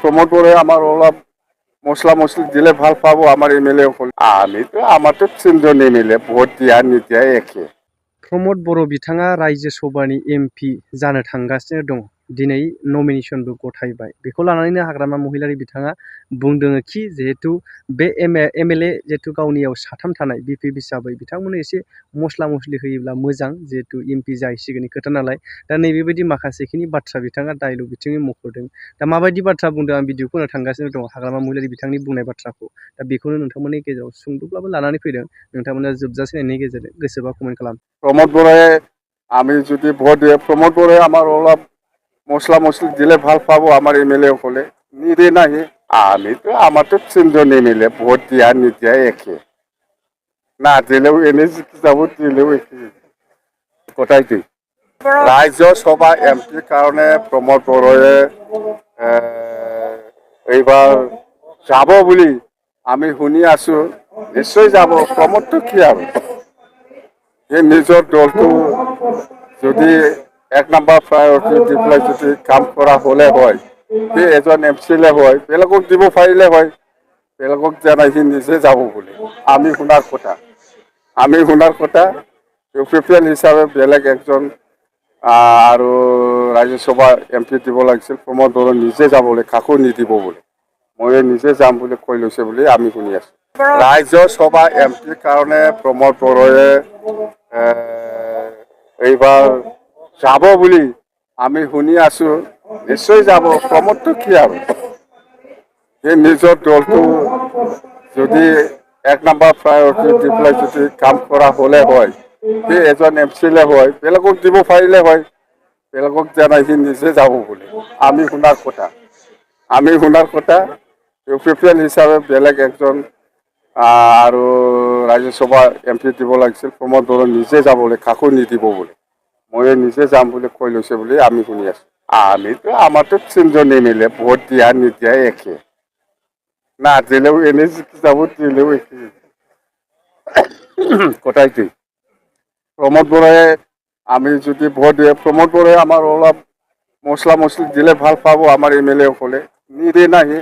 Promote করে আমার অলপ মশলা মশলি দিলে ভাল পাবো আমার এমএলএ হল আমি তো আমার তো তিনজন এমএলএ ভোট দিয়া নিতিয়া একে प्रमद बर' बिथाङा रायजो सभानि एमपि जानो थांगासिनो दङ। दिनै नमिनेसनबो गथायबाय। बेखौ लानानैनो हाग्रामा महिलारि बिथाङा बुंदों कि जिहेतु बे एमएलए जिहेतु गावनियाव साथाम थानाय बिपिएफ हिसाबै बिथांमोननो एसे मस्ला मस्लि होयोब्ला मोजां जिहेतु एमपि जाहैसिगोननि खोथा नालाय। दा नैबेबायदि माखासेखिनि बाथ्रा बिथाङा डायलग बिथिङै मख'दों। दा माबायदि बाथ्रा बुंदों आं भिडिअखौ होनो थांगासिनो दङ हाग्रामा महिलारि बिथांनि बुंनाय बाथ्राखौ। दा बेखौनो नोंथांमोननि गेजेराव सुंद'ब्लाबो लानानै फैदों। नोंथांमोना जोबजासे नायनायनि गेजेरजों गोसोबा कमेन्ट खालाम। প্রমোদ বড়াই আমি যদি ভোট দিয়ে প্রমোদ বড়াই আমার অলপ মশলা মশলি দিলে ভাল পাবো আমার এমএলএ হলে নিদে নাহি আমি তো আমার তো তিনজন এমএলএ ভোট দিয়া নিতিয়া একে না দিলেও এনে যাব দিলেও একে কোথায় তুই রাজ্য সভা এমপির কারণে প্রমোদ বড়াই এইবার যাব বলি আমি শুনি আছো নিশ্চয় যাব প্রমোদটো কি আৰু এই নিজৰ দলটো যদি এক নম্বৰ প্ৰায়ৰিটি দি পেলাই যদি কাম কৰা হ'লে হয় সেই এজন এমচিএলএ হয় বেলেগক দিব পাৰিলে হয় বেলেগক জানাই সি নিজে যাব বুলি আমি শুনাৰ কথা ইউপিপিএল হিচাপে বেলেগ একজন আৰু ৰাজ্যসভা এমপি দিব লাগিছিল প্ৰমোদ বড়ো নিজে যাবলৈ কাকো নিদিব বুলি মই নিজে যাম বুলি কৈ লৈছে বুলি আমি শুনি আছো ৰাজ্যসভা এমপিৰ কাৰণে প্ৰমোদ বড়োৱে এইবাৰ যাব বলি আমি শুনি আছো নিশ্চয় যাব প্ৰমোদটো কি আৰু এই নিজৰ দলটো যদি এক নম্বৰ প্ৰায়ৰিটি দি পেলাই যদি কাম কৰা হ'লে হয় সেই এজন এমচিএলএ হয় বেলেগক দিব পাৰিলে হয় বেলেগক জানাই সি নিজে যাব বুলি আমি শুনাৰ কথা ইউপিপিএল হিচাপে বেলেগ একজন আৰু ৰাজ্যসভা এমপি দিব লাগিছিল প্ৰমোদ বড়ো নিজে যাবলৈ কাকো নিদিব বুলি মই নিজে যাম বুলি কৈ লৈছে বুলি আমি শুনি আছো আমিতো আমাৰতো তিনজন এমএলএ ভোট দিয়া নিদিয়া একে না দিলেও এনে যাব দিলেও একে কোথায় তুই প্রমোদ বড়াই আমি যদি ভোট দিয়ে প্রমোদ বড়াই আমার অলপ মশলা মশলি দিলে ভাল পাবো আমার এমএলএ হলে নিদে নাহি